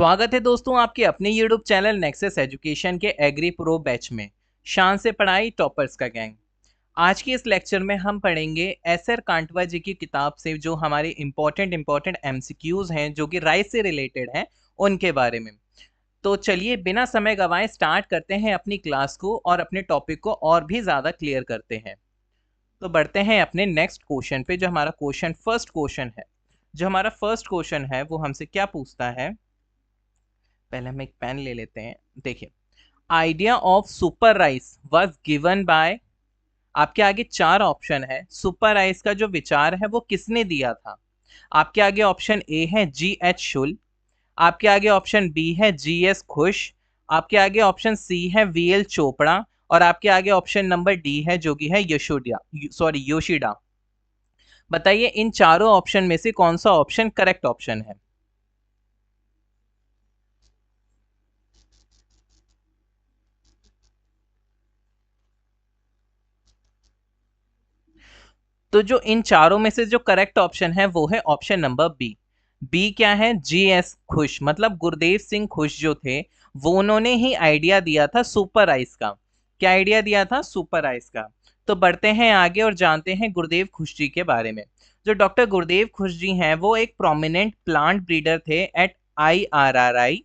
स्वागत है दोस्तों आपके अपने YouTube चैनल नेक्सस एजुकेशन के एग्री प्रो बैच में। शान से पढ़ाई टॉपर्स का गैंग। आज के इस लेक्चर में हम पढ़ेंगे एसआर कांटवा जी की किताब से जो हमारे इंपॉर्टेंट एमसीक्यूज हैं जो कि राइस से रिलेटेड हैं उनके बारे में। तो चलिए बिना समय गंवाए स्टार्ट करते हैं अपनी क्लास को और अपने टॉपिक को और भी ज़्यादा क्लियर करते हैं। तो बढ़ते हैं अपने नेक्स्ट क्वेश्चन पे। जो हमारा फर्स्ट क्वेश्चन है वो हमसे क्या पूछता है। पहले हम एक पेन ले लेते हैं। देखिए, idea of super rice was given by, आपके आगे चार ऑप्शन है। सुपर राइस का जो विचार है वो किसने दिया था? आपके आगे ऑप्शन ए है G.H. शुल, आपके आगे ऑप्शन बी है G.S. खुश, आपके आगे ऑप्शन सी है V.L. चोपड़ा और आपके आगे ऑप्शन नंबर डी है जो कि है योशिडा। बताइए इन चारों ऑप्शन में से कौन सा ऑप्शन करेक्ट ऑप्शन है? तो जो इन चारों में से जो करेक्ट ऑप्शन है वो है ऑप्शन नंबर बी। बी क्या है? G.S. खुश, मतलब गुरदेव सिंह खुश जो थे वो उन्होंने ही आइडिया दिया था सुपर राइस का। क्या आइडिया दिया था? सुपर राइस का। तो बढ़ते हैं आगे और जानते हैं गुरदेव खुश जी के बारे में। जो डॉक्टर गुरदेव खुश जी हैं वो एक प्रोमिनेंट प्लांट ब्रीडर थे eight IRRI।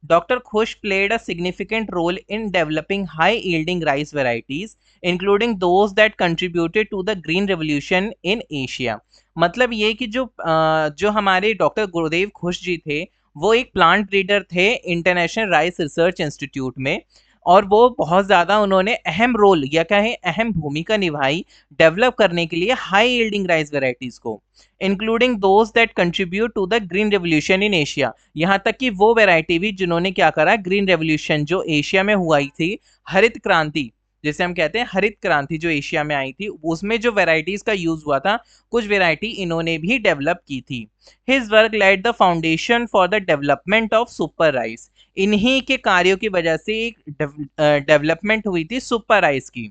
Dr. Khush played a significant role in developing high-yielding rice varieties, including those that contributed to the Green Revolution in Asia। मतलब ये कि जो हमारे डॉक्टर गुरुदेव खुश जी थे वो एक प्लांट ब्रीडर थे इंटरनेशनल राइस रिसर्च इंस्टीट्यूट में, और वो बहुत ज़्यादा उन्होंने अहम रोल या कहें अहम भूमिका निभाई डेवलप करने के लिए हाई यील्डिंग राइस वेराइटीज़ को, including those that contribute to the green revolution in Asia. यहाँ तक कि वो वैरायटी भी जिन्होंने क्या करा, ग्रीन रेवोल्यूशन जो एशिया में हुई थी, हरित क्रांति जैसे हम कहते हैं, हरित क्रांति जो एशिया में आई थी उसमें जो वैरायटीज का यूज हुआ था कुछ वैरायटी इन्होंने भी डेवलप की थी। His work laid the foundation for the development of super rice. इन्हीं के कार्यों की वजह से एक डेवलपमेंट हुई थी सुपर राइस की।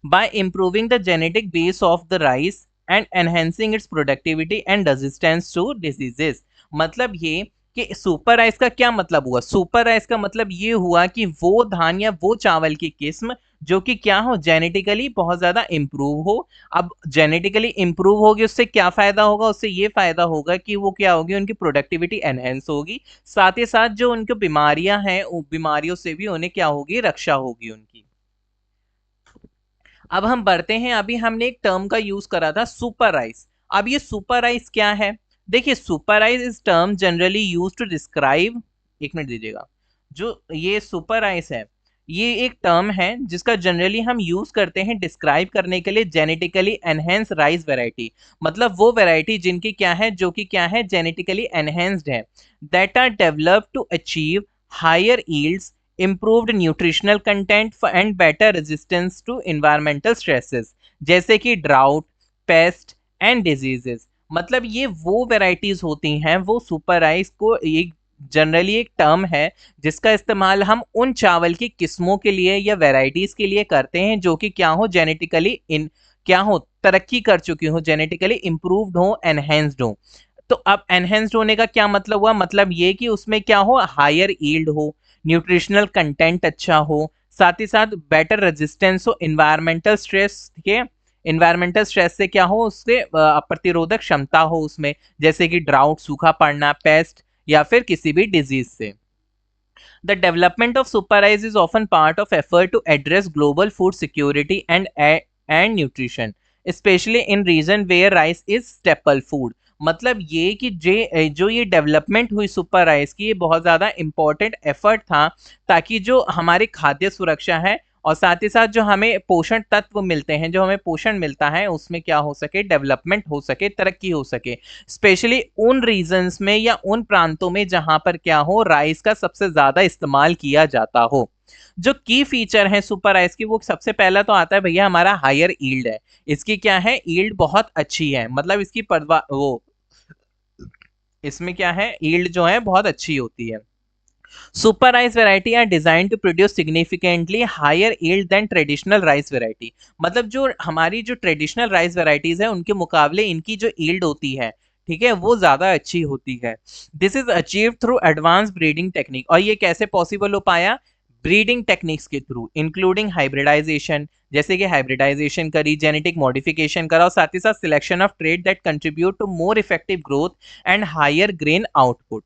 by improving the genetic base of the rice and enhancing its productivity and resistance to diseases। मतलब ये कि सुपर राइस का क्या मतलब हुआ? सुपर राइस का मतलब ये हुआ कि वो धान या वो चावल की किस्म जो कि क्या हो, जेनेटिकली बहुत ज्यादा इंप्रूव हो। अब जेनेटिकली इंप्रूव होगी उससे क्या फायदा होगा? उससे ये फायदा होगा कि वो क्या होगी, उनकी प्रोडक्टिविटी एनहेंस होगी, साथ ही साथ जो उनकी बीमारियां हैं बीमारियों से भी उन्हें क्या होगी, रक्षा होगी उनकी। अब हम बढ़ते हैं। अभी हमने एक टर्म का यूज करा था सुपर राइस। अब ये सुपर राइस क्या है? देखिए, super rice is term generally use to describe, एक मिनट दीजिएगा, जो ये सुपर राइस है ये एक टर्म है जिसका जनरली हम यूज करते हैं डिस्क्राइब करने के लिए जेनेटिकली एनहेंस राइस वैरायटी। मतलब वो वैरायटी जिनकी क्या है, जो कि क्या है, जेनेटिकली एनहेंस्ड है, that are developed to achieve higher yields, improved nutritional content and better resistance to environmental stresses जैसे कि drought, pest and diseases। मतलब ये वो वेराइटीज होती हैं, वो सुपर राइस को एक जनरली एक टर्म है जिसका इस्तेमाल हम उन चावल की किस्मों के लिए या वेराइटीज के लिए करते हैं जो कि क्या हो, जेनेटिकली इन क्या हो, तरक्की कर चुकी हो, जेनेटिकली इंप्रूव्ड हो, एनहेंस्ड हो। तो अब एनहेंस्ड होने का क्या मतलब हुआ? मतलब ये कि उसमें क्या हो, हायर यील्ड हो, न्यूट्रिशनल कंटेंट अच्छा हो, साथ ही साथ बेटर रेजिस्टेंस हो इन्वायरमेंटल स्ट्रेस के। इन्वायरमेंटल स्ट्रेस से क्या हो, उससे प्रतिरोधक क्षमता हो उसमें, जैसे कि ड्राउट, सूखा पड़ना, पेस्ट या फिर किसी भी डिजीज से। The development of super rice is often part of effort to address global food security and nutrition, especially in region where rice is staple food। मतलब ये कि जो ये डेवलपमेंट हुई सुपर राइस की, ये बहुत ज़्यादा इम्पोर्टेंट एफर्ट था ताकि जो हमारी खाद्य सुरक्षा है और साथ ही साथ जो हमें पोषण तत्व मिलते हैं, जो हमें पोषण मिलता है, उसमें क्या हो सके, डेवलपमेंट हो सके, तरक्की हो सके, स्पेशली उन रीजन्स में या उन प्रांतों में जहां पर क्या हो, राइस का सबसे ज्यादा इस्तेमाल किया जाता हो। जो की फीचर है सुपर राइस की, वो सबसे पहला तो आता है भैया हमारा हायर यील्ड है। इसकी क्या है, यील्ड बहुत अच्छी है, मतलब इसकी इसमें क्या है, यील्ड जो है बहुत अच्छी होती है। Super rice variety are designed to produce significantly higher yield than traditional rice variety। मतलब जो हमारी जो ट्रेडिशनल राइस वेराइटीज है उनके मुकाबले इनकी जो यील्ड होती है, ठीक है, वो ज्यादा अच्छी होती है। This is achieve through advance breeding technique, और ये कैसे पॉसिबल हो पाया? ब्रीडिंग टेक्निक्स के थ्रू, इंक्लूडिंग हाइब्रिडाइजेशन, जैसे कि हाइब्रिडाइजेशन करी, जेनेटिक मॉडिफिकेशन करा, और साथ ही साथ selection of trade that contribute to more effective growth and higher grain output.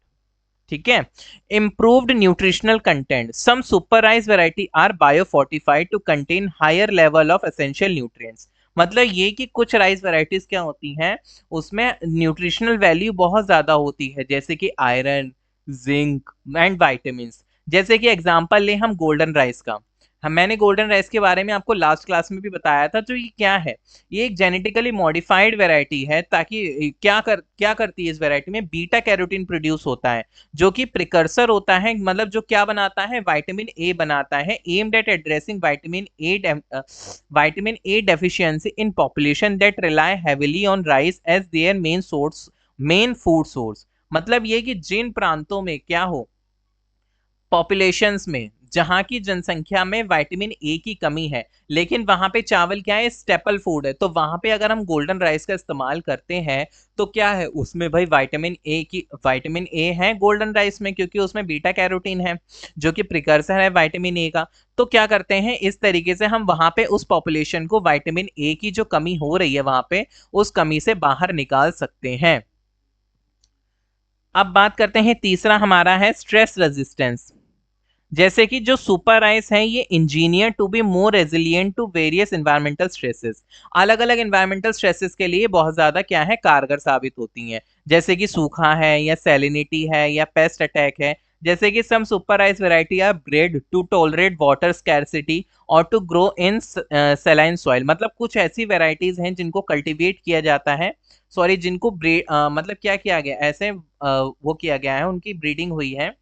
ठीक है। Improved nutritional content, some super rice variety are biofortified to contain higher level of essential nutrients. मतलब ये कि कुछ राइस वेराइटीज क्या होती हैं, उसमें न्यूट्रिशनल वैल्यू बहुत ज्यादा होती है, जैसे कि आयरन, जिंक एंड वाइटामिन। जैसे कि एग्जांपल ले हम गोल्डन राइस का। हम मैंने गोल्डन राइस के बारे में आपको लास्ट क्लास में भी बताया था। तो ये क्या है? ये एक जेनेटिकली मॉडिफाइड वैरायटी है, ताकि क्या करती है इस वैरायटी में, बीटा कैरोटीन प्रोड्यूस होता है, जो कि प्रिकर्सर होता है, मतलब जो क्या बनाता है, विटामिन ए बनाता है, aimed at addressing vitamin A deficiency in population that rely heavily on rice as their main food source. मतलब ये कि जिन प्रांतों में क्या हो, पॉपुलेशंस में, जहां की जनसंख्या में विटामिन ए की कमी है, लेकिन वहां पे चावल क्या है, स्टेपल फूड है, तो वहां पे अगर हम गोल्डन राइस का इस्तेमाल करते हैं तो क्या है उसमें भाई विटामिन ए है गोल्डन राइस में, क्योंकि उसमें बीटा कैरोटीन है जो कि प्रिकर्सर है विटामिन ए का। तो क्या करते हैं, इस तरीके से हम वहां पे उस पॉपुलेशन को विटामिन ए की जो कमी हो रही है वहां पे, उस कमी से बाहर निकाल सकते हैं। अब बात करते हैं, तीसरा हमारा है स्ट्रेस रेजिस्टेंस। जैसे कि जो सुपर राइस है ये engineer to be more resilient to various environmental stresses. अलग अलग एनवायरमेंटल स्ट्रेसेस के लिए बहुत ज्यादा क्या है, कारगर साबित होती हैं, जैसे कि सूखा है, या सैलिनिटी है, या पेस्ट अटैक है। जैसे कि some super rice variety are bred to tolerate water scarcity और to grow in saline soil. मतलब कुछ ऐसी वेराइटीज हैं जिनको कल्टीवेट किया जाता है, सॉरी जिनको मतलब क्या किया गया, ऐसे वो किया गया है, उनकी ब्रीडिंग हुई है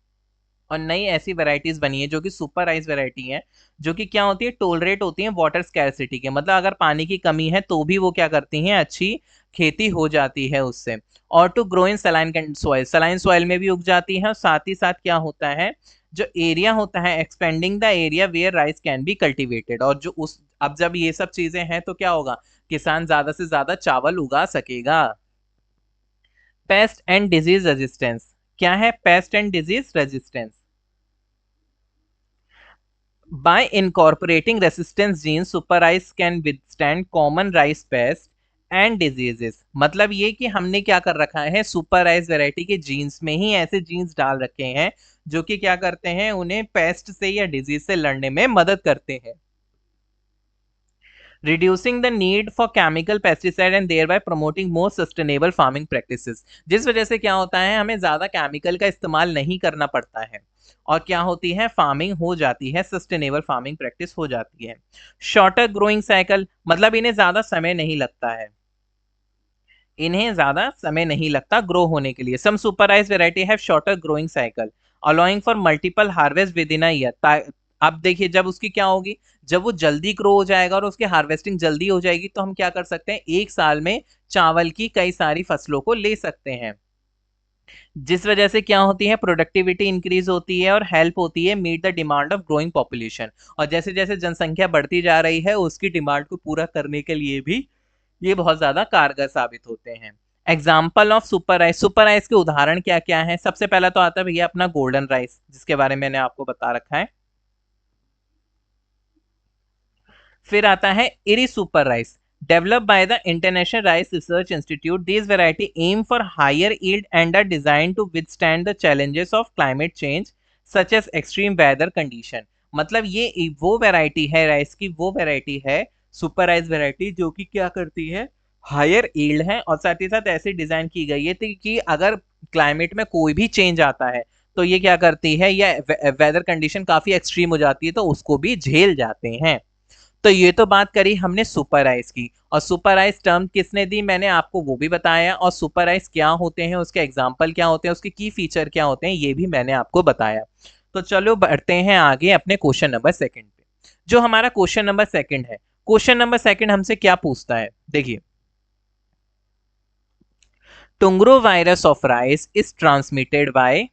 और नई ऐसी वैरायटीज बनी है जो कि सुपर राइस वैरायटी है, जो कि क्या होती है, टोलरेट होती है वाटर स्कैरसिटी के, मतलब अगर पानी की कमी है तो भी वो क्या करती हैं, अच्छी खेती हो जाती है उससे। और to grow in saline soil, saline soil में भी उग जाती है, और साथ ही साथ क्या होता है, जो एरिया होता है, expanding the area where rice can be cultivated, और जो उस अब जब ये सब चीजें हैं तो क्या होगा, किसान ज्यादा से ज्यादा चावल उगा सकेगा। पेस्ट एंड डिजीज रेजिस्टेंस, क्या है paste and disease resistance? By incorporating resistance genes, super rice can withstand common rice pests and diseases। मतलब ये कि हमने क्या कर रखा है, सुपर राइस वैरायटी के जीन्स में ही ऐसे जीन्स डाल रखे हैं जो कि क्या करते हैं, उन्हें पेस्ट से या डिजीज से लड़ने में मदद करते हैं। Reducing the need for chemical pesticide and thereby promoting more sustainable farming practices. जिस वजह से क्या होता है, हमें ज्यादा केमिकल का इस्तेमाल नहीं करना पड़ता है, और क्या होती है, फार्मिंग हो जाती है, सस्टेनेबल फार्मिंग प्रैक्टिस हो जाती है। शॉर्टर ग्रोइंग साइकिल, मतलब इन्हें ज्यादा समय नहीं लगता है, इन्हें ज्यादा समय नहीं लगता ग्रो होने के लिए। Some super rice variety have shorter growing cycle allowing for multiple harvest within a year. अब देखिए, जब उसकी क्या होगी, जब वो जल्दी ग्रो हो जाएगा और उसकी हार्वेस्टिंग जल्दी हो जाएगी, तो हम क्या कर सकते हैं, एक साल में चावल की कई सारी फसलों को ले सकते हैं, जिस वजह से क्या होती है, प्रोडक्टिविटी इंक्रीज होती है और हेल्प होती है meet the demand of growing population. और जैसे जैसे जनसंख्या बढ़ती जा रही है, उसकी डिमांड को पूरा करने के लिए भी ये बहुत ज्यादा कारगर साबित होते हैं। एग्जाम्पल ऑफ सुपर राइस के उदाहरण क्या क्या है? सबसे पहला तो आता है भैया अपना गोल्डन राइस, जिसके बारे में मैंने आपको बता रखा है। फिर आता है eri super rice, developed by the International Rice Research Institute. These variety aim for higher yield and are designed to withstand the challenges of climate change such as extreme weather condition। मतलब ये वो वैरायटी है rice की, वो variety है super rice variety, जो कि क्या करती है, हायर यील्ड है, और साथ ही साथ ऐसी डिजाइन की गई है कि अगर क्लाइमेट में कोई भी चेंज आता है तो ये क्या करती है, या वेदर कंडीशन काफी एक्सट्रीम हो जाती है तो उसको भी झेल जाते हैं। तो ये तो बात करी हमने सुपर आइस की, और सुपर आइस टर्म किसने दी, मैंने आपको वो भी बताया, और सुपर आइस क्या होते हैं, उसके एग्जाम्पल क्या होते हैं, उसके की फीचर क्या होते हैं, ये भी मैंने आपको बताया। तो चलो बढ़ते हैं आगे अपने क्वेश्चन नंबर सेकंड पे। जो हमारा क्वेश्चन नंबर सेकंड है, क्वेश्चन नंबर सेकंड हमसे क्या पूछता है, देखिए, टुंग्रो virus of rice is transmitted by,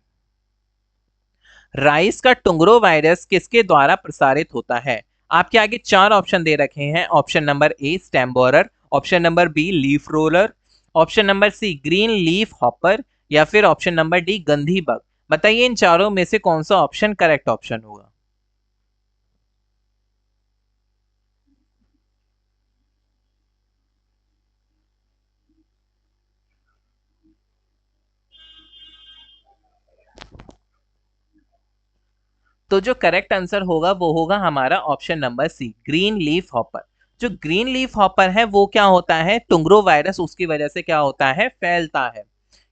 rice का टुंग्रो वायरस किसके द्वारा प्रसारित होता है? आपके आगे चार ऑप्शन दे रखे हैं। Option number A stem borer, option number B leaf roller, option number C green leaf hopper, या फिर option number D gundhi bug. बताइए इन चारों में से कौन सा ऑप्शन करेक्ट ऑप्शन होगा। तो जो करेक्ट आंसर होगा वो होगा हमारा option number C green leaf hopper. जो ग्रीन लीफ हॉपर है वो क्या होता है, टुंग्रो वायरस उसकी वजह से क्या होता है, फैलता है।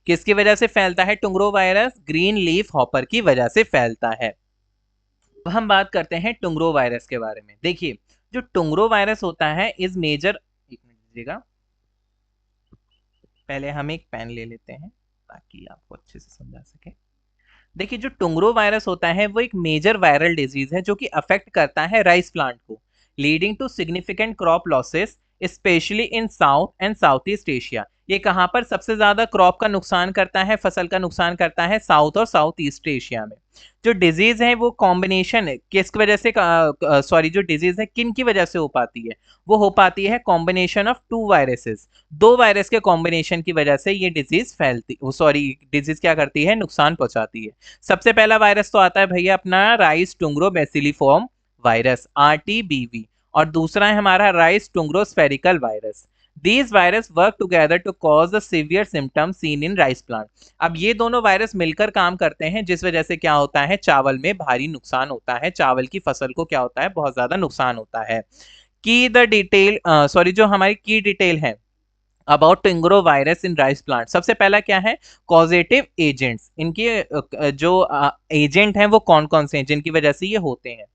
किसकी वजह से फैलता है, टुंग्रो वायरस ग्रीन लीफ हॉपर की वजह से फैलता है। अब हम बात करते हैं टुंग्रो वायरस के बारे में। देखिए जो टुंग्रो वायरस होता है इज मेजर, एक मिनट दीजिएगा, पहले हम एक पेन ले लेते हैं ताकि आपको अच्छे से समझा सके। देखिए जो टुंग्रो वायरस होता है वो एक मेजर वायरल डिजीज है जो कि अफेक्ट करता है राइस प्लांट को, leading to significant crop losses specially in south and south east Asia. ये कहां पर सबसे ज्यादा क्रॉप का नुकसान करता है, फसल का नुकसान करता है, साउथ और साउथ ईस्ट एशिया में। जो डिजीज है वो कॉम्बिनेशन है किस वजह से, सॉरी जो डिजीज है किन की वजह से हो पाती है, वो हो पाती है कॉम्बिनेशन ऑफ टू वायरसेस, दो वायरस के कॉम्बिनेशन की वजह से ये डिजीज फैलती, सॉरी डिजीज क्या करती है, नुकसान पहुंचाती है। सबसे पहला वायरस तो आता है भैया अपना राइस टुंग्रो बेसिलिफॉर्म वायरस आरटीबीवी, और दूसरा है हमारा rice टुंग्रो spherical virus. These virus work together to cause the severe symptoms seen in rice plant। अब ये दोनों वायरस मिलकर काम करते हैं जिस वजह से क्या होता है, चावल में भारी नुकसान होता है, चावल की फसल को क्या होता है, बहुत ज्यादा नुकसान होता है। की द डिटेल, सॉरी जो हमारी की डिटेल है about tungro virus in rice plant, सबसे पहला क्या है, कॉजेटिव एजेंट्स, इनके जो एजेंट हैं वो कौन कौन से हैं जिनकी वजह से ये होते हैं।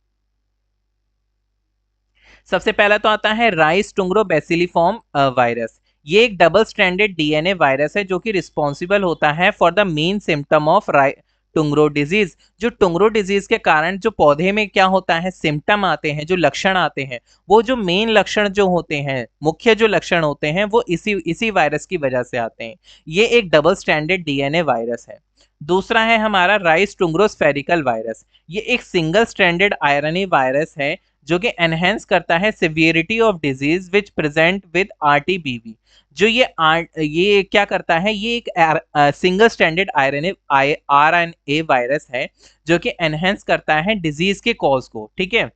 सबसे पहला तो आता है राइस टुंग्रो बेसिलिफॉर्म वायरस। ये एक डबल स्ट्रैंडेड डीएनए वायरस है जो कि रिस्पॉन्सिबल होता है for the main symptom of टुंग्रो disease. जो टुंग्रो डिजीज के कारण जो पौधे में क्या होता है, सिम्टम आते हैं, जो लक्षण आते हैं, वो जो मेन लक्षण जो होते हैं, मुख्य जो लक्षण होते हैं, वो इसी इसी वायरस की वजह से आते हैं। ये एक डबल स्ट्रैंडेड डीएनए वायरस है। दूसरा है हमारा राइस टुंग्रो स्फेरिकल वायरस। ये एक सिंगल स्ट्रैंडेड आरएनए वायरस है जो कि एनहेंस करता है severity of disease which present with RTBV. जो ये क्या करता है, ये एक सिंगल स्ट्रैंडेड आरएनए वायरस है जो कि एनहेंस करता है डिजीज के कॉज को, ठीक है,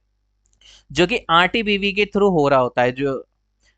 जो कि आरटीबीवी के थ्रू हो रहा होता है। जो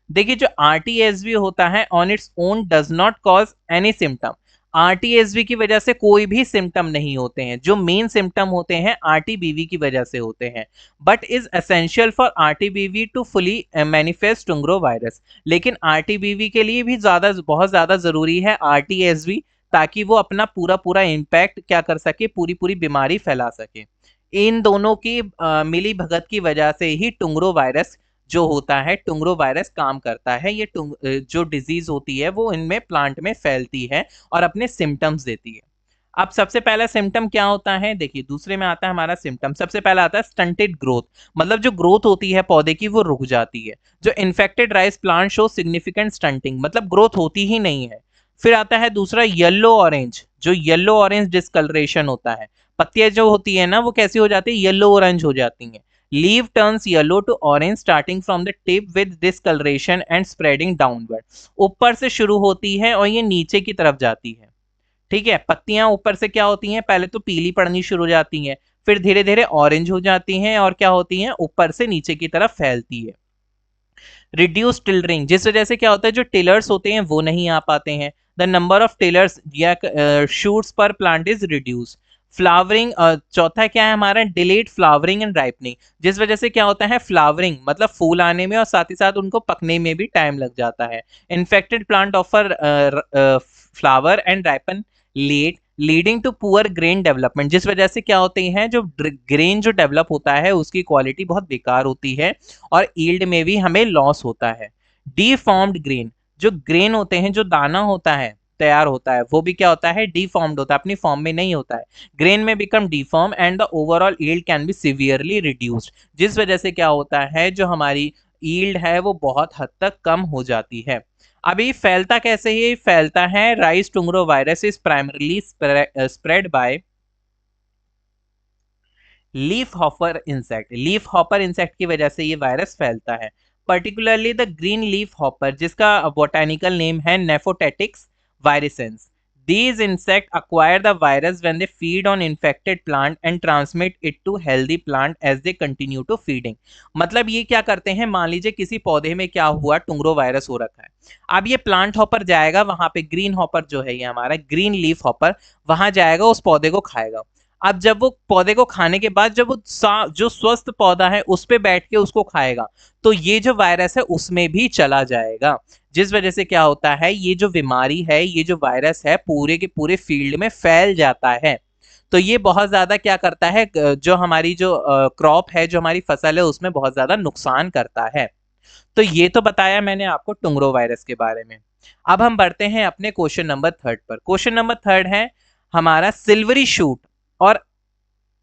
देखिए जो आरटीएसवी होता है on its own does not cause any symptom. RTSV की वजह से कोई भी सिम्टम नहीं होते हैं, जो मेन सिम्टम होते हैं आरटीबीवी की वजह से होते हैं। But is essential for RTBV to fully manifest tungro virus. लेकिन आरटीबीवी के लिए भी बहुत ज्यादा जरूरी है आरटीएसवी, ताकि वो अपना पूरा पूरा इम्पैक्ट क्या कर सके, पूरी पूरी बीमारी फैला सके। इन दोनों की मिली भगत की वजह से ही टुंग्रो वायरस जो होता है, टुंग्रो वायरस काम करता है। ये जो डिजीज होती है वो इनमें प्लांट में फैलती है और अपने सिम्टम्स देती है। अब सबसे पहला सिम्टम क्या होता है, देखिए दूसरे में आता है हमारा सिम्टम, सबसे पहला आता है स्टंटेड ग्रोथ, मतलब जो ग्रोथ होती है पौधे की वो रुक जाती है। जो infected rice plant show significant stunting, मतलब ग्रोथ होती ही नहीं है। फिर आता है दूसरा येलो ऑरेंज, जो येलो ऑरेंज डिस्कलरेशन होता है, पत्तियां जो होती है ना वो कैसी हो जाती है, येलो ऑरेंज हो जाती हैं। Leave turns yellow to orange starting from the tip with discoloration and spreading downward. ऊपर से शुरू होती है और ये नीचे की तरफ जाती है, ठीक है। पत्तियां ऊपर से क्या होती हैं, पहले तो पीली पड़नी शुरू हो जाती हैं, फिर धीरे धीरे ऑरेंज हो जाती हैं और क्या होती हैं, ऊपर से नीचे की तरफ फैलती है। रिड्यूस टिलरिंग, जिस वजह से क्या होता है, जो टिलर्स होते हैं वो नहीं आ पाते हैं। द नंबर ऑफ टिलर्स या शूट्स पर प्लांट इज रिड्यूस। फ्लावरिंग, चौथा क्या है हमारा, डिलेड फ्लावरिंग एंड राइपनिंग, जिस वजह से क्या होता है, फ्लावरिंग मतलब फूल आने में और साथ ही साथ उनको पकने में भी टाइम लग जाता है। Infected plant offer flower and ripen late, leading to poor grain development, जिस वजह से क्या होते हैं, जो ग्रेन जो डेवलप होता है उसकी क्वालिटी बहुत बेकार होती है और ईल्ड में भी हमें लॉस होता है। डीफॉर्म्ड ग्रेन, जो ग्रेन होते हैं, जो दाना होता है तैयार होता है, वो भी क्या होता है, डीफॉर्म्ड होता है, अपनी फॉर्म में नहीं होता है। ग्रेन में become D Pharm and the overall yield can be severely reduced, जिस वजह से क्या होता है, जो हमारी ईल्ड है वो बहुत हद तक कम हो जाती है। अभी फैलता कैसे है, फैलता है rice टुंग्रो virus is primarily spread by leaf hopper insect. Leaf hopper insect की वजह से ये वायरस फैलता है। Particularly the green leaf hopper, जिसका बोटेनिकल नेम है नेफोटेटिक्स वायरेसेंस. These insects acquire the virus when they feed on infected plant and transmit it to healthy plant as they continue to feeding. मतलब ये क्या करते हैं, मान लीजिए किसी पौधे में क्या हुआ, टुंगरो वायरस हो रखा है. अब ये प्लांट हॉपर जाएगा वहां पे, ग्रीन हॉपर जो है ये हमारा ग्रीन लीफ हॉपर, वहां जाएगा उस पौधे को खाएगा. अब जब वो पौधे को खाने के बाद जब वो जो स्वस्थ पौधा है उस पे बैठ के उसको खाएगा, तो ये जो वायरस है उसमें भी चला जाएगा, जिस वजह से क्या होता है, ये जो बीमारी है, ये जो वायरस है पूरे के पूरे फील्ड में फैल जाता है. तो ये बहुत ज्यादा क्या करता है, जो हमारी जो क्रॉप है, जो हमारी फसल है, उसमें बहुत ज्यादा नुकसान करता है. तो ये तो बताया मैंने आपको टुंगरो वायरस के बारे में. अब हम बढ़ते हैं अपने क्वेश्चन नंबर 3 पर. क्वेश्चन नंबर 3 है हमारा, सिल्वरी शूट और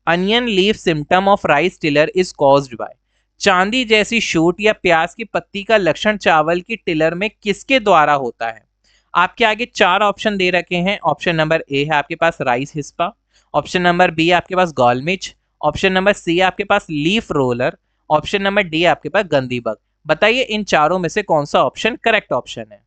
onion leaf symptom of rice tiller is caused bye. चांदी जैसी शूट या प्याज की पत्ती का लक्षण चावल की टिलर में किसके द्वारा होता है? आपके आगे 4 ऑप्शन दे रखे हैं. ऑप्शन नंबर ए है आपके पास rice hispa, option number B आपके पास गॉलमिच, ऑप्शन नंबर सी आपके पास leaf roller, option number D आपके पास गंदी बग. बताइए इन चारों में से कौन सा ऑप्शन करेक्ट ऑप्शन है?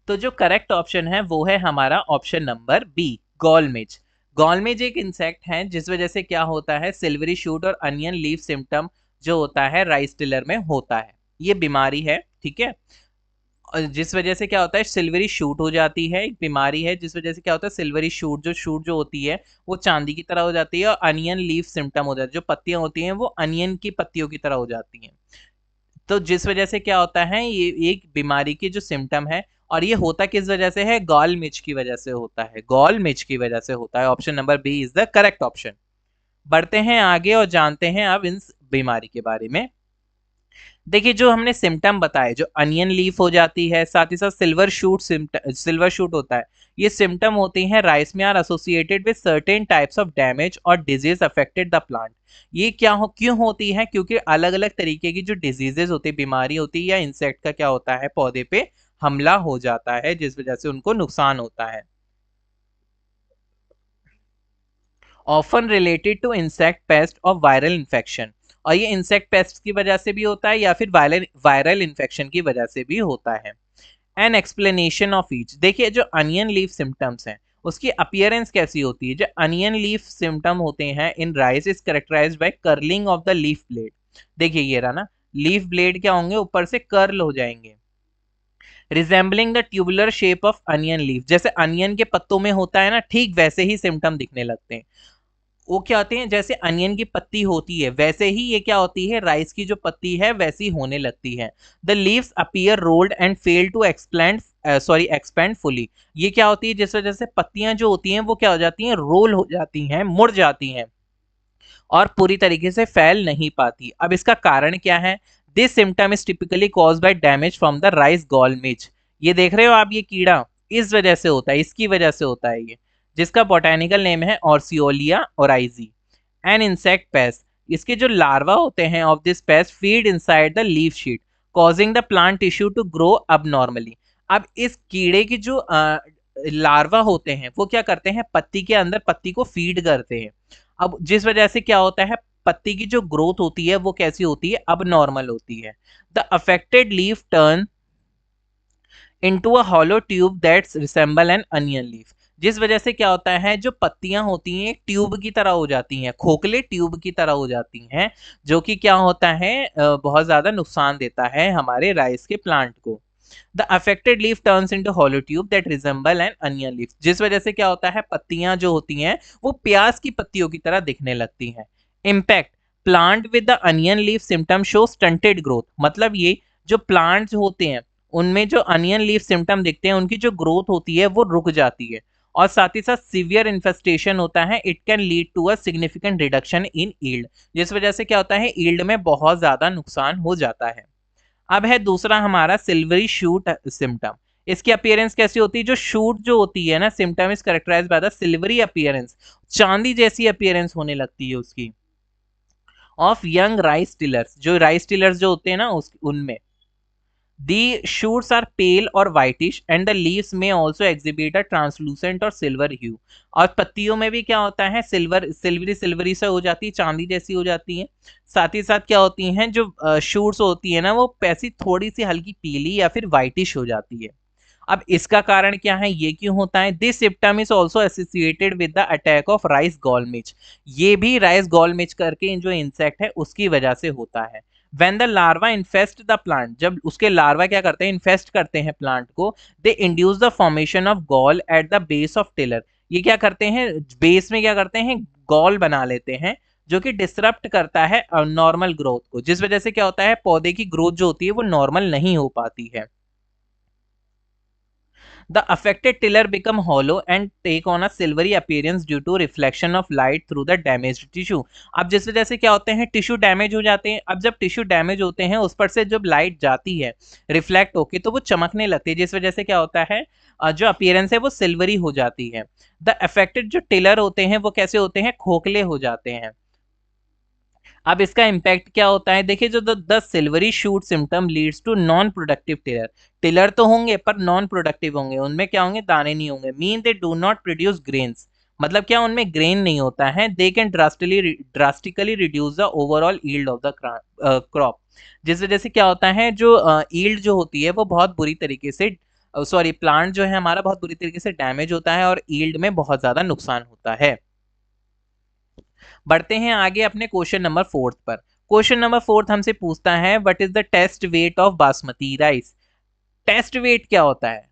तो जो करेक्ट ऑप्शन है वो है हमारा ऑप्शन नंबर बी, गॉलमिच. गॉलमिच एक इंसेक्ट है जिस वजह से क्या होता है, सिल्वरी शूट और अनियन लीफ सिम्टम जो होता है राइस टिलर में होता है. ये बीमारी है, ठीक है. और जिस वजह से क्या होता है, सिल्वरी शूट हो जाती है, एक बीमारी है जिस वजह से क्या होता है, सिल्वरी शूट जो होती है वो चांदी की तरह हो जाती है, और अनियन लीफ सिम्टम हो जाता है, जो पत्तियां होती हैं वो अनियन की पत्तियों की तरह हो जाती हैं. तो जिस वजह से क्या होता है, ये एक बीमारी की जो सिम्टम है, और ये होता किस वजह से है, गॉल मिच की वजह से होता है, गॉल मिच की वजह से होता है. Option number B is the correct option. बढ़ते हैं आगे और जानते हैं अब इन बीमारी के बारे में. देखिए जो हमने सिम्टम बताए, जो अनियन लीफ हो जाती है, साथ ही साथ सिल्वर शूट होता है, ये सिम्टम होती हैं राइस में, are associated with certain types of damage और डिजीज अफेक्टेड द प्लांट. ये क्यों होती है, क्योंकि अलग अलग तरीके की जो डिजीजेस होती है, बीमारी होती है, या इंसेक्ट का क्या होता है, पौधे पे हमला हो जाता है, जिस वजह से उनको नुकसान होता है. Often related to insect pest और वायरल इन्फेक्शन. और ये इंसेक्ट पेस्ट की वजह से भी होता है या फिर वायरल इन्फेक्शन की वजह से भी होता है. An explanation of each. देखिए जो अनियन लीफ सिम्टम्स हैं उसकी अपीयरेंस कैसी होती है. जो अनियन लीफ सिम्टम होते हैं in rice is characterized by curling of the leaf blade. देखिए ये रहा ना, लीफ ब्लेड क्या होंगे, ऊपर से कर्ल हो जाएंगे, resembling the tubular shape of onion leaf. जैसे अनियन के पत्तों में होता है ना, ठीक वैसे ही सिम्टम दिखने लगते हैं. वो क्या होते हैं, जैसे अनियन की पत्ती होती है वैसे ही ये क्या होती है, राइस की जो पत्ती है वैसी होने लगती है. The leaves appear rolled and fail to expand fully. ये क्या होती है, जिस वजह से पत्तियां जो होती हैं वो क्या हो जाती हैं, रोल हो जाती हैं, मुड़ जाती हैं, और पूरी तरीके से फैल नहीं पाती. अब इसका कारण क्या है, this symptom is typically cause by damage from the rice gall midge. ये देख रहे हो आप, ये कीड़ा इस वजह से होता है, इसकी वजह से होता है ये, जिसका बोटेनिकल नेम है orseolia oryzae. An insect pest. इसके जो लार्वा होते हैं of this pest feed inside the leaf sheet causing the plant tissue to grow abnormally. अब इस कीड़े की जो लार्वा होते हैं वो क्या करते हैं, पत्ती के अंदर पत्ती को फीड करते हैं. अब जिस वजह से क्या होता है, पत्ती की जो ग्रोथ होती है वो कैसी होती है, अब नॉर्मल होती है. The affected leaf turn into a hollow tube that's resemble N onion leaf. जिस वजह से क्या होता है, जो पत्तियां होती हैं एक ट्यूब की तरह हो जाती हैं, खोखले ट्यूब की तरह हो जाती हैं, जो कि क्या होता है, बहुत ज्यादा नुकसान देता है हमारे राइस के प्लांट को. The affected leaf turns into hollow tube that resemble N onion leaf. जिस वजह से क्या होता है, पत्तियां जो होती हैं वो प्याज की पत्तियों की तरह दिखने लगती हैं. Impact. Plant with the onion leaf symptom show stunted growth. मतलब ये जो प्लांट्स होते हैं उनमें जो अनियन लीफ सिम्टम दिखते हैं उनकी जो ग्रोथ होती है वो रुक जाती है, और साथ ही साथ सीवियर इन्फेस्टेशन होता है, it can lead to a significant reduction in yield, जिस वजह से क्या होता है, ईल्ड में बहुत ज्यादा नुकसान हो जाता है। अब है दूसरा हमारा सिल्वरी शूट सिम्टम। इसकी अपीयरेंस कैसी होती है, जो शूट जो होती है ना, symptom is characterize by the silvery appearance, चांदी जैसी अपीयरेंस होने लगती है उसकी, ऑफ यंग राइस टिलर्स, जो राइस टिलर्स जो होते हैं ना उस उनमें। The shoots are pale or whitish and the leaves may also exhibit a translucent or silver hue। और पत्तियों में भी क्या होता है, सिल्वरी सिल्वरी से हो जाती है, चांदी जैसी हो जाती है। साथ ही साथ क्या होती हैं, जो शूट्स होती है ना, वो पैसी थोड़ी सी हल्की पीली या फिर वाइटिश हो जाती है। अब इसका कारण क्या है, ये क्यों होता है, this symptom is also associated with the attack of rice gall midge. ये भी राइस गॉलमिच करके जो इंसेक्ट है उसकी वजह से होता है। When the larva infest the plant, जब उसके लार्वा क्या करते हैं, इन्फेस्ट करते हैं प्लांट को, they induce the formation of gall at the base of tiller. ये क्या करते हैं, बेस में क्या करते हैं, गॉल बना लेते हैं, जो कि डिसरप्ट करता है नॉर्मल ग्रोथ को, जिस वजह से क्या होता है, पौधे की ग्रोथ जो होती है वो नॉर्मल नहीं हो पाती है। The affected tiller become hollow and take on a silvery appearance due to reflection of light through the damaged tissue। अब जिस वजह से क्या होते हैं, टिश्यू डैमेज हो जाते हैं। अब जब टिश्यू डैमेज होते हैं, उस पर से जब लाइट जाती है रिफ्लेक्ट होके, तो वो चमकने लगती है, जिस वजह से क्या होता है, जो अपीयरेंस है वो सिल्वरी हो जाती है। द अफेक्टेड जो टिलर होते हैं वो कैसे होते हैं, खोखले हो जाते हैं। अब इसका इम्पैक्ट क्या होता है, देखिए, जो the silvery shoot symptom leads to non productive tiller. Tiller तो होंगे पर नॉन प्रोडक्टिव होंगे, उनमें क्या होंगे, दाने नहीं होंगे। Mean they do not produce grains, मतलब क्या, उनमें ग्रेन नहीं होता है। They can drastically reduce the overall yield of the crop, जिस वजह से क्या होता है, जो ईल्ड जो होती है वो बहुत बुरी तरीके से, सॉरी, प्लांट जो है हमारा बहुत बुरी तरीके से डैमेज होता है और ईल्ड में बहुत ज्यादा नुकसान होता है। बढ़ते हैं आगे अपने क्वेश्चन नंबर 4 पर। क्वेश्चन नंबर 4 हमसे पूछता है, what is the test weight of basmati rice. Test weight क्या होता है,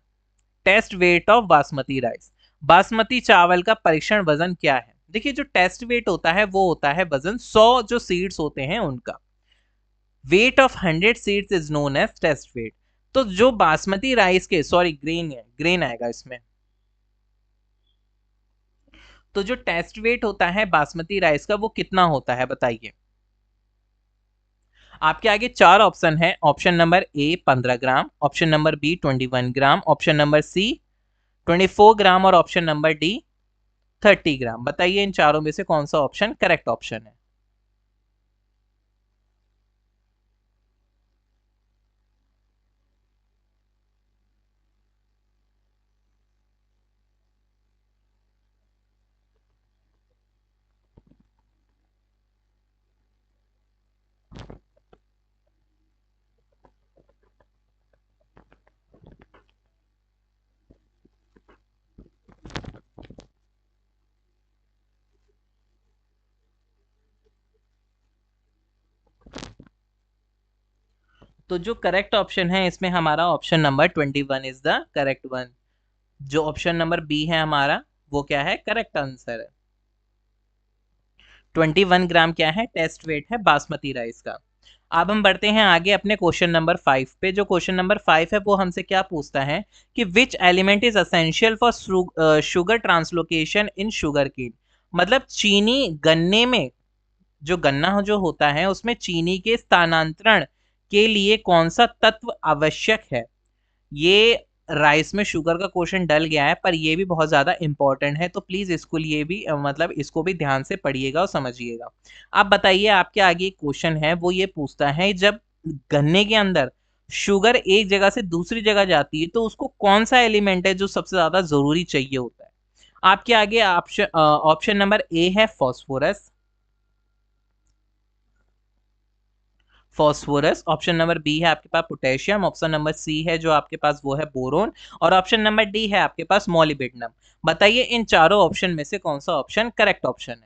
test weight of basmati rice, basmati चावल का परीक्षण वजन क्या है। देखिए, जो टेस्ट वेट होता है वो होता है वजन 100 जो सीड्स होते हैं उनका। Weight of 100 seeds is known as test weight. तो जो बासमती राइस के, सॉरी, ग्रेन है, ग्रेन आएगा इसमें। तो जो टेस्ट वेट होता है बासमती राइस का वो कितना होता है बताइए। आपके आगे चार ऑप्शन है। Option number A 15 gram, option number B 21 gram, option number C 24 gram और ऑप्शन नंबर डी 30 ग्राम। बताइए इन चारों में से कौन सा ऑप्शन करेक्ट ऑप्शन है। तो जो करेक्ट ऑप्शन है इसमें हमारा option number 21 is the correct one. जो ऑप्शन नंबर बी है हमारा, वो क्या है, करेक्ट आंसर है। 21 ग्राम क्या है, टेस्ट वेट है बासमती राइस का। अब हम बढ़ते हैं आगे अपने क्वेश्चन नंबर 5 पे। जो क्वेश्चन नंबर 5 है वो हमसे क्या पूछता है कि which element is essential for sugar translocation in sugar cane. मतलब चीनी गन्ने में, जो गन्ना जो होता है उसमें चीनी के स्थानांतरण के लिए कौन सा तत्व आवश्यक है। ये राइस में शुगर का क्वेश्चन डल गया है, पर ये भी बहुत ज्यादा इंपॉर्टेंट है, तो प्लीज इसको लिए भी मतलब इसको भी ध्यान से पढ़िएगा और समझिएगा। आप बताइए, आपके आगे एक क्वेश्चन है वो ये पूछता है, जब गन्ने के अंदर शुगर एक जगह से दूसरी जगह जाती है तो उसको कौन सा एलिमेंट है जो सबसे ज्यादा जरूरी चाहिए होता है। आपके आगे ऑप्शन ऑप्शन नंबर ए है phosphorus, phosphorus, option number B है आपके पास पोटेशियम, ऑप्शन नंबर सी है जो आपके पास वो है बोरोन, और ऑप्शन नंबर डी है आपके पास मॉलिब्डेनम। बताइए इन चारों ऑप्शन में से कौन सा ऑप्शन करेक्ट ऑप्शन है।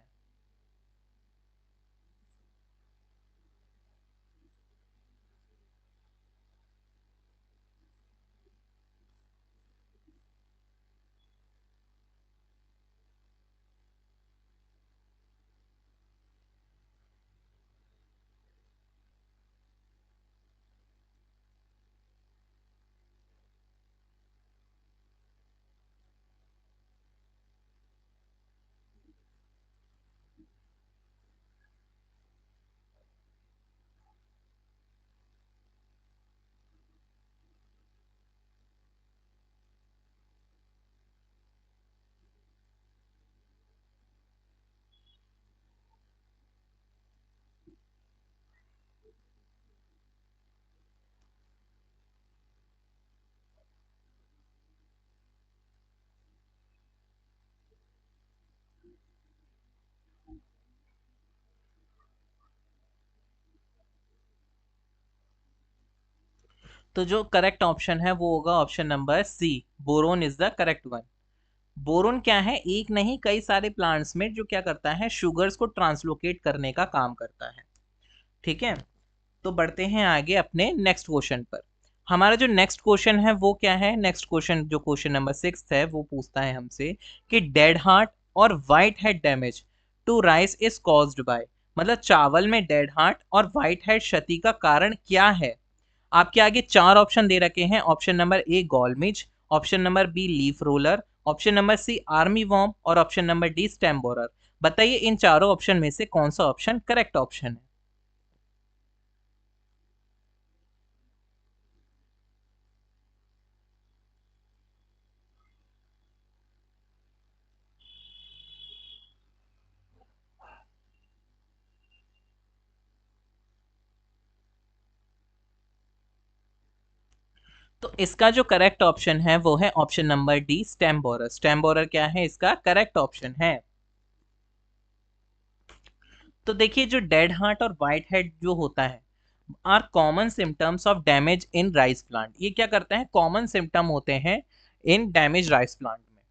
तो जो करेक्ट ऑप्शन है वो होगा option number C, boron is the correct one. Boron क्या है, एक नहीं कई सारे प्लांट्स में जो क्या करता है, शुगर्स को ट्रांसलोकेट करने का काम करता है। ठीक है, तो बढ़ते हैं आगे अपने नेक्स्ट क्वेश्चन पर। हमारा जो नेक्स्ट क्वेश्चन है वो क्या है, नेक्स्ट क्वेश्चन जो क्वेश्चन नंबर 6 है वो पूछता है हमसे कि डेड हार्ट और white head damage to rice is caused by, मतलब चावल में डेड हार्ट और व्हाइट हेड क्षति का कारण क्या है। आपके आगे चार ऑप्शन दे रखे हैं, option number A gall midge, option number B leaf roller, option number C army worm और option number D stem borer. बताइए इन चारों ऑप्शन में से कौन सा ऑप्शन करेक्ट ऑप्शन है। तो इसका जो करेक्ट ऑप्शन है वो है option number D stem borer. Stem borer क्या है, इसका करेक्ट ऑप्शन है। तो देखिए जो डेड हार्ट और व्हाइट हेड जो होता है are common symptoms of damage in rice plant. ये क्या करते हैं, कॉमन सिम्टम होते हैं इन डैमेज राइस प्लांट में।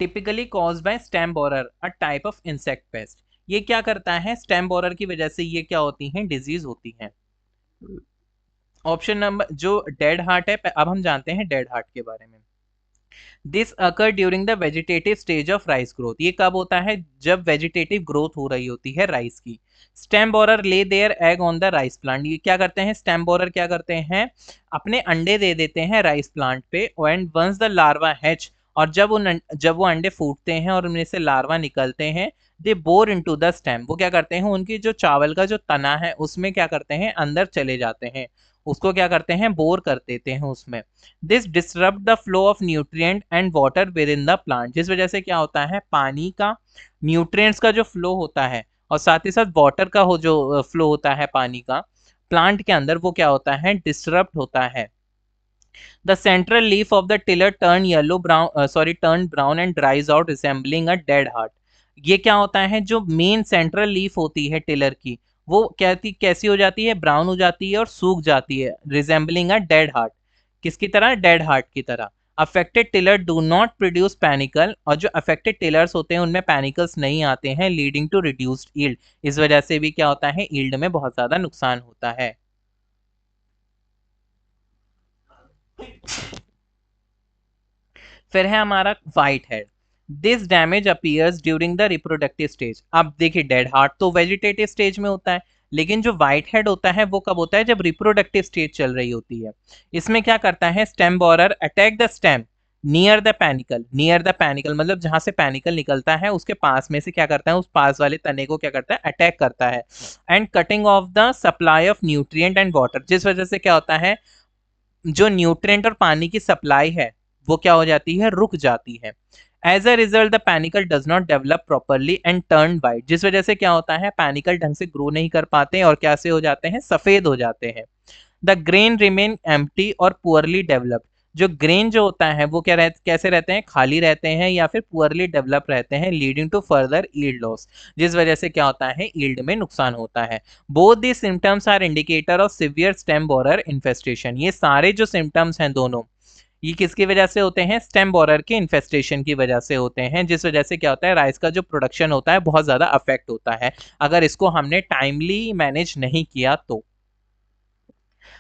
Typically cause by stem borer a type of insect pest. ये क्या करता है, स्टेम बोरर की वजह से ये क्या होती हैं, डिजीज होती हैं। ऑप्शन नंबर जो डेड हार्ट है, अब हम जानते हैं डेड हार्ट के बारे में। This occur during the vegetative stage of rice growth. ये कब होता है, जब वेजिटेटिव ग्रोथ हो रही होती है राइस की। Stem borer lay their egg on the rice plant. ये क्या करते हैं, स्टेम बोरर क्या करते हैं, अपने अंडे दे देते हैं राइस प्लांट पे। And once the larva hatch, और जब वो अंडे फूटते हैं और उनमें से लार्वा निकलते हैं, दे बोर इनटू द स्टेम। वो क्या करते हैं, उनकी जो चावल का जो तना है उसमें क्या करते हैं, अंदर चले जाते हैं, उसको क्या करते हैं, बोर कर देते हैं उसमें। This disrupt the flow of nutrient and water with in the plant. जिस वजह से क्या होता है, पानी का, न्यूट्रिएंट्स का जो फ्लो होता है और साथ ही साथ वाटर का हो जो फ्लो होता है पानी का प्लांट के अंदर, वो क्या होता है, डिसरप्ट होता है। The central leaf of the tiller turn yellow brown turn brown and dries out resembling a dead heart. ये क्या होता है, जो मेन सेंट्रल लीफ होती है टिलर की, वो कैसी हो जाती है, ब्राउन हो जाती है और सूख जाती है, रिजेंबलिंग अ डेड हार्ट। किसकी तरह, डेड हार्ट की तरह। Affected tiller do not produce panicle, और जो अफेक्टेड टिलर्स होते हैं उनमें पैनिकल्स नहीं आते हैं, लीडिंग टू रिड्यूस्ड यील्ड। इस वजह से भी क्या होता है, यील्ड में बहुत ज्यादा नुकसान होता है। फिर है हमारा white head. This damage appears during the reproductive stage. अब देखिए डेड हार्ट तो वेजिटेटिव स्टेज में होता है, लेकिन जो व्हाइट हेड होता है वो कब होता है, जब रिप्रोडक्टिव स्टेज चल रही होती है। इसमें क्या करता है, stem borer attack the stem near the panicle. Near the panicle मतलब जहां से पैनिकल निकलता है उसके पास में से क्या करता है, उस पास वाले तने को क्या करता है, अटैक करता है। And cutting of the supply of nutrient and water. जिस वजह से क्या होता है, जो न्यूट्रिएंट और पानी की सप्लाई है वो क्या हो जाती है, रुक जाती है। As a result the panicle does not develop properly and turn white. जिस वजह से क्या होता है, पैनिकल ढंग से ग्रो नहीं कर पाते और कैसे हो जाते हैं, सफेद हो जाते हैं। द ग्रेन रिमेन एम्प्टी और पुअरली डेवलप्ड। जो ग्रेन जो होता है वो कैसे रहते हैं, खाली रहते हैं या फिर पुअरली डेवलप रहते हैं, leading to further yield loss. जिस वजह से क्या होता है, यील्ड में नुकसान होता है। Both the symptoms are indicator of severe stem borer infestation. ये सारे जो सिम्टम्स हैं दोनों, ये किसकी वजह से होते हैं, स्टेम बोरर के इन्फेस्टेशन की वजह से होते हैं। जिस वजह से क्या होता है, राइस का जो प्रोडक्शन होता है बहुत ज्यादा अफेक्ट होता है, अगर इसको हमने टाइमली मैनेज नहीं किया तो।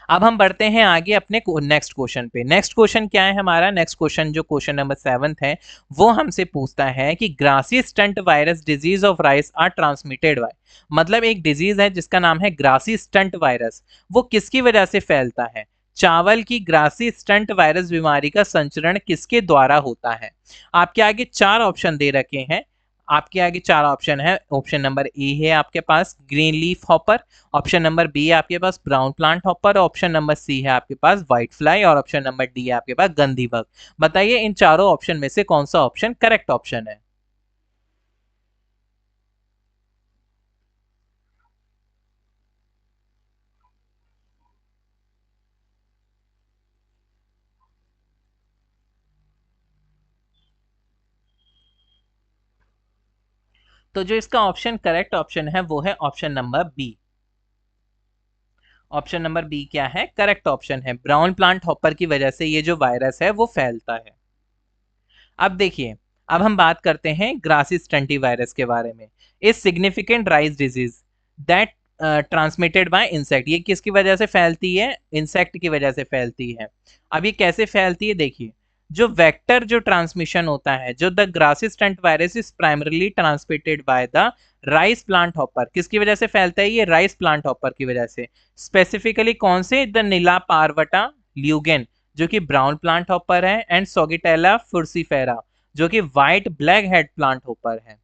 अब हम बढ़ते हैं आगे अपने नेक्स्ट क्वेश्चन पे। नेक्स्ट क्वेश्चन क्या है हमारा, नेक्स्ट क्वेश्चन जो क्वेश्चन नंबर 7 है वो हमसे पूछता है कि grassy stunt virus disease of rice are transmitted by. मतलब एक डिजीज है जिसका नाम है ग्रासी स्टंट वायरस, वो किसकी वजह से फैलता है। चावल की ग्रासी स्टंट वायरस बीमारी का संचरण किसके द्वारा होता है। आपके आगे चार ऑप्शन दे रखे हैं, आपके आगे चार ऑप्शन है। ऑप्शन नंबर ए है आपके पास green leaf hopper, option number B है आपके पास brown plant hopper, option number C है आपके पास व्हाइट फ्लाई और ऑप्शन नंबर डी है आपके पास गंदी बग। बताइए इन चारों ऑप्शन में से कौन सा ऑप्शन करेक्ट ऑप्शन है। तो जो इसका ऑप्शन करेक्ट ऑप्शन है वो है option number B. Option number B क्या है? करेक्ट ऑप्शन है। ब्राउन प्लांट हॉपर की वजह से ये जो वायरस है वो फैलता है। अब देखिए, अब हम बात करते हैं ग्रासी स्टंटी वायरस के बारे में। इस significant rise disease that transmitted by insect, ये किसकी वजह से फैलती है? इंसेक्ट की वजह से फैलती है। अब ये कैसे फैलती है? देखिए, जो वेक्टर जो ट्रांसमिशन होता है, जो the grassy stunt virus is primarily transmitted by the rice plant hopper. किसकी वजह से फैलता है? ये राइस प्लांट हॉपर की वजह से। स्पेसिफिकली कौन से? द नीला पारवटा ल्यूगेन जो कि ब्राउन प्लांट हॉपर है, एंड सोगिटेला फुर्सीफेरा जो कि white black head plant hopper है।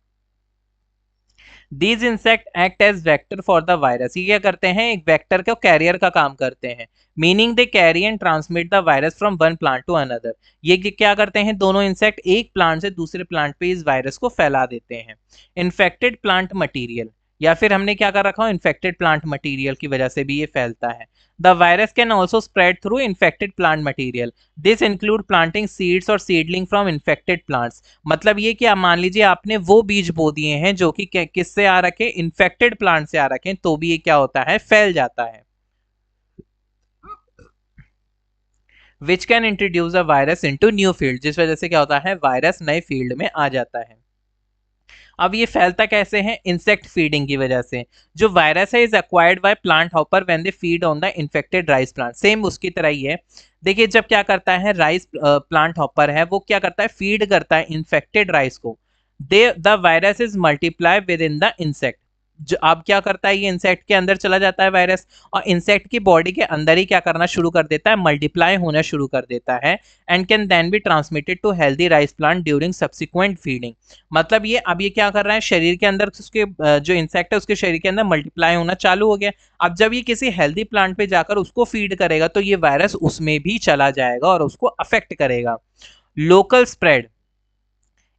These insect act as vector for the virus, ये क्या करते हैं? एक वेक्टर का कैरियर का काम करते हैं। Meaning they carry and transmit the virus from one plant to another. ये क्या करते हैं? दोनों इंसेक्ट एक प्लांट से दूसरे प्लांट पे इस वायरस को फैला देते हैं। इन्फेक्टेड प्लांट मटीरियल, या फिर हमने क्या कर रखा हो, इन्फेक्टेड प्लांट मटीरियल की वजह से भी ये फैलता है। The virus can also spread through infected plant material. This include planting seeds और सीडलिंग फ्रॉम इन्फेक्टेड प्लांट्स। मतलब ये कि आप मान लीजिए आपने वो बीज बो दिए हैं जो कि किससे आ रखे? इन्फेक्टेड प्लांट से आ रखे, तो भी ये क्या होता है? फैल जाता है। Which can introduce a virus into new field, जिस वजह से क्या होता है? वायरस नए फील्ड में आ जाता है। अब ये फैलता कैसे है? इंसेक्ट फीडिंग की वजह से। जो वायरस है is acquired by plant hopper when they feed on the infected rice plant. Same उसकी तरह ही है। देखिए, जब क्या करता है राइस प्लांट हॉपर है, वो क्या करता है? फीड करता है इन्फेक्टेड राइस को। They the virus is multiply within the insect. जो अब क्या करता है? ये इंसेक्ट के अंदर चला जाता है वायरस, और इंसेक्ट की बॉडी के अंदर ही क्या करना शुरू कर देता है? मल्टीप्लाई होना शुरू कर देता है। And can then be transmitted to healthy rice plant during subsequent feeding. मतलब ये अब ये क्या कर रहा है? शरीर के अंदर उसके जो इंसेक्ट है उसके शरीर के अंदर मल्टीप्लाई होना चालू हो गया। अब जब ये किसी हेल्दी प्लांट पे जाकर उसको फीड करेगा तो ये वायरस उसमें भी चला जाएगा और उसको अफेक्ट करेगा। Local spread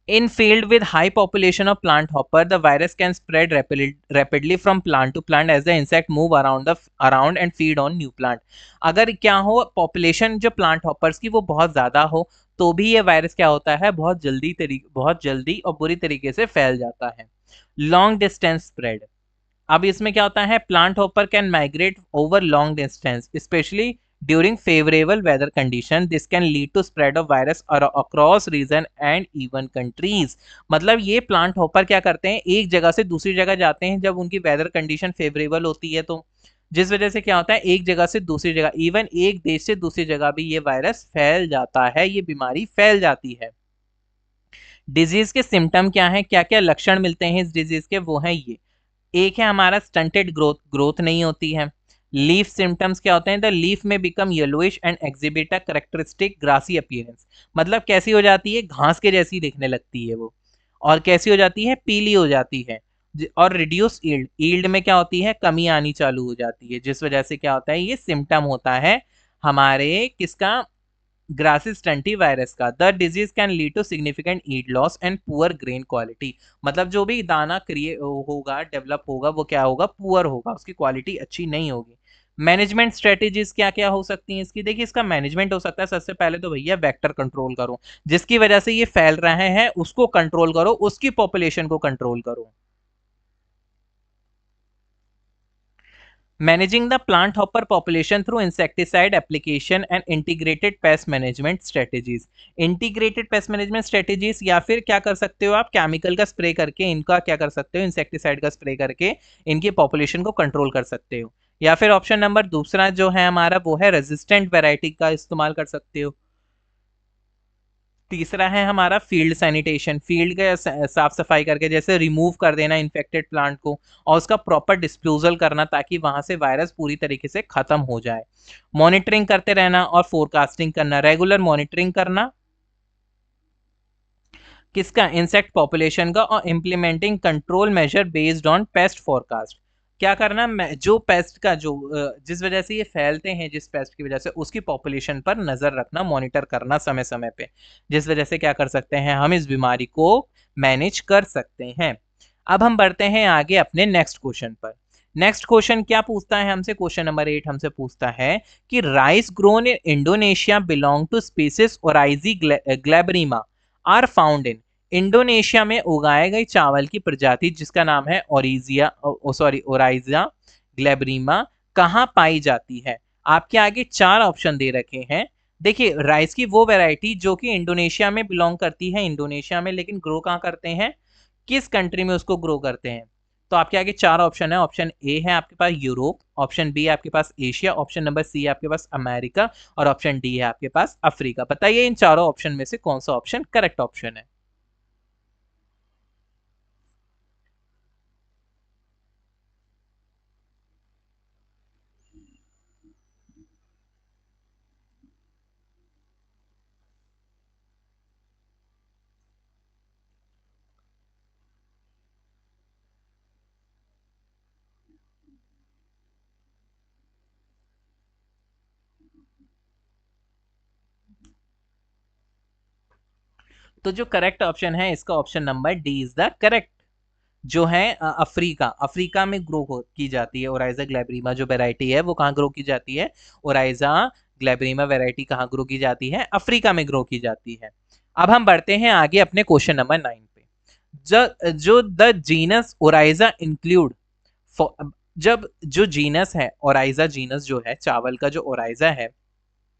in field with high population of plant hopper, the virus can spread rapidly from plant to plant as the insect move around and feed on new plant. अगर क्या हो, population जो plant hoppers की वो बहुत ज़्यादा हो, तो भी ये वायरस क्या होता है? बहुत जल्दी और बुरी तरीके से फैल जाता है। लॉन्ग डिस्टेंस स्प्रेड, अब इसमें क्या होता है? Plant hopper can migrate over long distance specially during favourable weather condition. This can lead to spread of virus across region and even countries. मतलब ये प्लांट हॉपर क्या करते हैं? एक जगह से दूसरी जगह जाते हैं जब उनकी वेदर कंडीशन फेवरेबल होती है, तो जिस वजह से क्या होता है? एक जगह से दूसरी जगह, इवन एक देश से दूसरी जगह भी ये वायरस फैल जाता है, ये बीमारी फैल जाती है। डिजीज के सिम्टम क्या है? क्या क्या लक्षण मिलते हैं इस डिजीज के? वो है ये। एक है हमारा स्टंटेड ग्रोथ, ग्रोथ नहीं होती है। लीफ सिम्टम्स क्या होते हैं? The leaf may become yellowish and exhibit a characteristic grassy appearance. मतलब कैसी हो जाती है? घास के जैसी दिखने लगती है वो। और कैसी हो जाती है? पीली हो जाती है। और रिड्यूस ईल्ड, ईल्ड में क्या होती है? कमी आनी चालू हो जाती है, जिस वजह से क्या होता है? ये सिम्टम होता है हमारे किसका? ग्रासिस स्टंटी वायरस का। The disease can lead to significant yield loss and poor grain quality. मतलब जो भी दाना क्रिएट होगा, डेवलप होगा, वो क्या होगा? पुअर होगा, उसकी क्वालिटी अच्छी नहीं होगी। मैनेजमेंट स्ट्रेटेजीज क्या क्या हो सकती हैं इसकी? देखिए, इसका मैनेजमेंट हो सकता है सबसे पहले तो भैया वेक्टर कंट्रोल करो, जिसकी वजह से ये फैल रहे हैं उसको कंट्रोल करो, उसकी पॉपुलेशन को कंट्रोल करो। Managing the plant hopper population through insecticide application and integrated pest management strategies. Integrated pest management strategies, या फिर क्या कर सकते हो आप? केमिकल का स्प्रे करके इनका क्या कर सकते हो? इंसेक्टिसाइड का स्प्रे करके इनकी पॉपुलेशन को कंट्रोल कर सकते हो। या फिर ऑप्शन नंबर दूसरा जो है हमारा वो है रेजिस्टेंट वैरायटी का इस्तेमाल कर सकते हो। तीसरा है हमारा फील्ड सैनिटेशन, फील्ड के साफ सफाई करके जैसे रिमूव कर देना इन्फेक्टेड प्लांट को और उसका प्रॉपर डिस्पोजल करना ताकि वहां से वायरस पूरी तरीके से खत्म हो जाए। मॉनिटरिंग करते रहना और फोरकास्टिंग करना, रेगुलर मॉनिटरिंग करना किसका? इंसेक्ट पॉपुलेशन का, और implementing control measure based on paste forecast. क्या करना? जो पेस्ट का जो जिस वजह से ये फैलते हैं, जिस पेस्ट की वजह से, उसकी पॉपुलेशन पर नजर रखना, मॉनिटर करना समय समय पे, जिस वजह से क्या कर सकते हैं? हम इस बीमारी को मैनेज कर सकते हैं। अब हम बढ़ते हैं आगे अपने नेक्स्ट क्वेश्चन पर। नेक्स्ट क्वेश्चन क्या पूछता है हमसे? क्वेश्चन नंबर 8 हमसे पूछता है कि rice grown in Indonesia belong to species oryzae glaberrima are found in. Indonesia में उगाए गए चावल की प्रजाति जिसका नाम है ओराइजा ग्लेब्रिमा कहाँ पाई जाती है? आपके आगे चार ऑप्शन दे रखे हैं। देखिए, राइस की वो वैरायटी जो कि इंडोनेशिया में बिलोंग करती है, इंडोनेशिया में, लेकिन ग्रो कहाँ करते हैं, किस कंट्री में उसको ग्रो करते हैं? तो आपके आगे चार ऑप्शन है। ऑप्शन ए है आपके पास यूरोप, ऑप्शन बी है आपके पास एशिया, ऑप्शन नंबर सी है आपके पास अमेरिका, और ऑप्शन डी है आपके पास अफ्रीका। बताइए इन चारों ऑप्शन में से कौन सा ऑप्शन करेक्ट ऑप्शन है? तो जो करेक्ट ऑप्शन है इसका option number D is the correct. जो है अफ्रीका, अफ्रीका में ग्रो की जाती है ओराइजा ग्लैब्रिमा जो वैरायटी है, वो कहाँ ग्रो की जाती है? ओराइजा ग्लैब्रिमा वैरायटी कहाँ ग्रो की जाती है? अफ्रीका में ग्रो की जाती है। अब हम बढ़ते हैं आगे अपने क्वेश्चन नंबर 9 पे। जो द जीनस ओराइजा इंक्लूड, जब जो जीनस है ओराइजा, जीनस जो है चावल का जो ओराइजा है,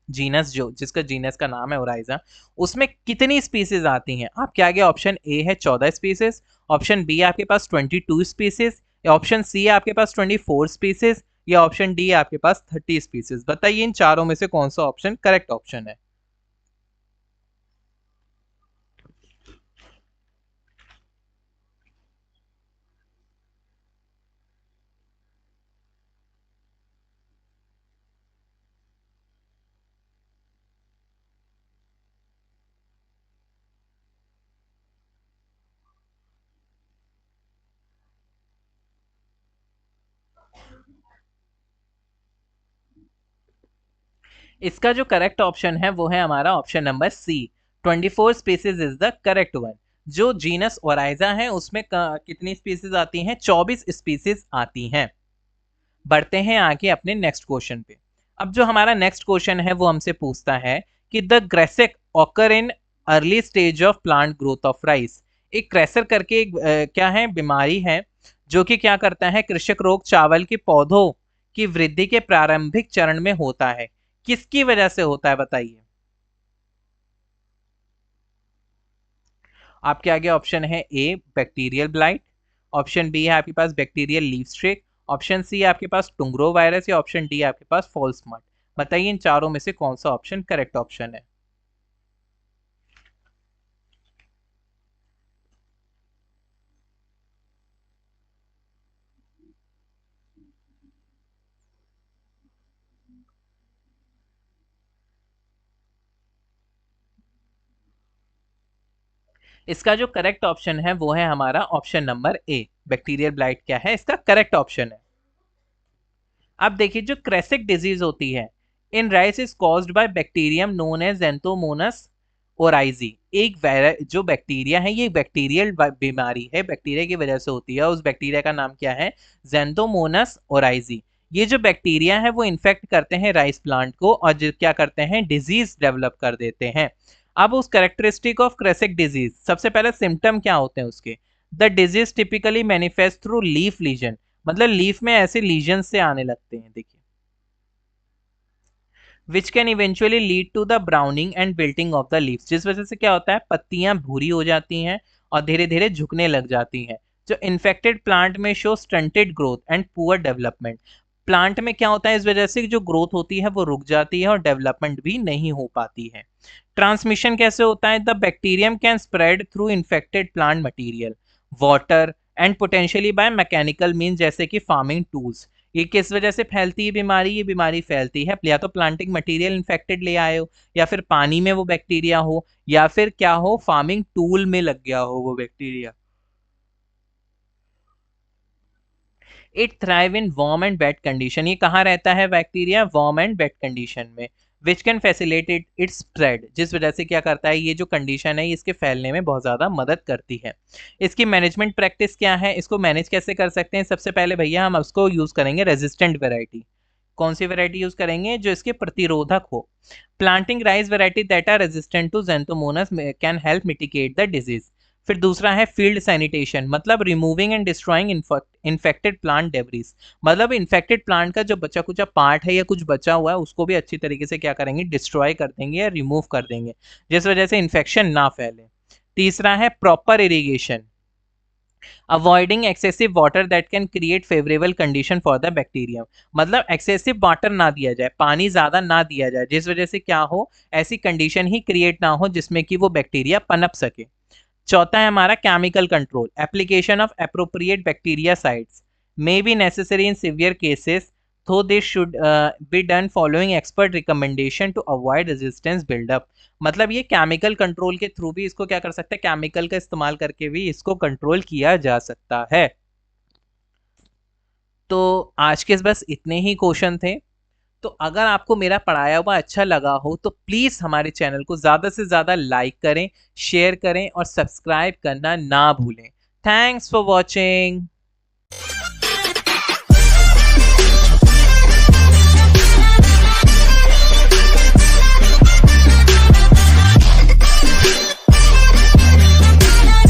जीनस जो जिसका जीनस का नाम है ओराइजा, उसमें कितनी स्पीसीज आती हैं? आपके आगे ऑप्शन ए है 14 स्पीसीज, ऑप्शन बी आपके पास 22 स्पीसीज, या ऑप्शन सी है आपके पास 24 स्पीसीज, या ऑप्शन डी है आपके पास 30 स्पीसीज। बताइए इन चारों में से कौन सा ऑप्शन करेक्ट ऑप्शन है? इसका जो करेक्ट ऑप्शन है वो है हमारा option number C, 24 species is the correct one. जो जीनस ओराइजा है उसमें कितनी स्पीसीज आती हैं? 24 स्पीसीज आती हैं। बढ़ते हैं आगे अपने नेक्स्ट क्वेश्चन पे। अब जो हमारा नेक्स्ट क्वेश्चन है वो हमसे पूछता है कि the kresek occur in early stage of plant growth of rice. एक क्रेसर करके एक क्या है, बीमारी है, जो कि क्या करता है, कृषक रोग चावल के पौधों की वृद्धि के प्रारंभिक चरण में होता है। किसकी वजह से होता है बताइए? आपके आगे ऑप्शन है A bacterial blight, option B है आपके पास bacterial leaf streak, option C है आपके पास टुंगरो वायरस, या ऑप्शन डी है आपके पास फॉल्स मड। बताइए इन चारों में से कौन सा ऑप्शन करेक्ट ऑप्शन है? इसका जो करेक्ट ऑप्शन है वो है हमारा ऑप्शन नंबर ए, बैक्टीरियल ब्लाइट क्या है इसका करेक्ट ऑप्शन है। अब देखिए, जो क्रेसिक डिजीज होती है in rice is caused by bacterium known as xanthomonas oryzae. जो बैक्टीरिया है, ये बैक्टीरियल बीमारी है, बैक्टीरिया की वजह से होती है। उस बैक्टीरिया का नाम क्या है? जेंथोमोनस ओराइजी। ये जो बैक्टीरिया है वो इन्फेक्ट करते हैं राइस प्लांट को, और जो क्या करते हैं, डिजीज डेवलप कर देते हैं। अब उस कैरेक्टरिस्टिक ऑफ क्रेसिक डिजीज, सबसे पहले सिम्टम क्या होते हैं उसके? The disease typically manifest through leaf lesion, मतलब लीफ में ऐसे लीजन से आने लगते हैं। देखिए, which can eventually lead to the browning and wilting of the leaves, जिस वजह से क्या होता है, पत्तियां भूरी हो जाती हैं और धीरे धीरे झुकने लग जाती हैं। जो इन्फेक्टेड प्लांट में show stunted growth and poor development. Plant में क्या होता है, इस वजह से जो ग्रोथ होती है वो रुक जाती है और डेवलपमेंट भी नहीं हो पाती है। ट्रांसमिशन कैसे होता है? The bacterium can spread through infected plant material, water and potentially by mechanical mean, जैसे कि फार्मिंग टूल्स। ये किस वजह से फैलती है बीमारी? ये बीमारी फैलती है या तो प्लांटिंग मटेरियल इन्फेक्टेड ले आए हो, या फिर पानी में वो बैक्टीरिया हो, या फिर क्या हो, फार्मिंग टूल में लग गया हो वो bacteria. It thrive in warm and wet condition. ये कहाँ रहता है bacteria? Warm and wet condition में। Which can facilitate its spread, जिस वजह से क्या करता है, ये जो कंडीशन है इसके फैलने में बहुत ज़्यादा मदद करती है। इसकी मैनेजमेंट प्रैक्टिस क्या है? इसको मैनेज कैसे कर सकते हैं? सबसे पहले भैया हम उसको यूज़ करेंगे रेजिस्टेंट वेराइटी। कौन सी वेराइटी यूज करेंगे? जो इसके प्रतिरोधक हो। Planting rice variety that are resistant to xanthomonas can help mitigate the disease. फिर दूसरा है फील्ड सैनिटेशन, मतलब removing and destroying infected plant debris, मतलब इन्फेक्टेड प्लांट का जो बचा कुचा पार्ट है या कुछ बचा हुआ है उसको भी अच्छी तरीके से क्या करेंगे, डिस्ट्रॉय कर देंगे या रिमूव कर देंगे, जिस वजह से इन्फेक्शन ना फैले। तीसरा है proper irrigation, avoiding excessive water that can create favourable condition for the bacteria, मतलब एक्सेसिव वाटर ना दिया जाए, पानी ज्यादा ना दिया जाए, जिस वजह से क्या हो, ऐसी कंडीशन ही क्रिएट ना हो जिसमें कि वो बैक्टीरिया पनप सके। चौथा है हमारा chemical control, application of appropriate bactericides may be necessary in severe cases, though this should be done following expert recommendation to avoid resistance buildup, मतलब ये केमिकल कंट्रोल के थ्रू भी इसको क्या कर सकते हैं, केमिकल का इस्तेमाल करके भी इसको कंट्रोल किया जा सकता है। तो आज के बस इतने ही क्वेश्चन थे। तो अगर आपको मेरा पढ़ाया हुआ अच्छा लगा हो तो प्लीज हमारे चैनल को ज्यादा से ज्यादा लाइक करें, शेयर करें और सब्सक्राइब करना ना भूलें। Thanks for watching.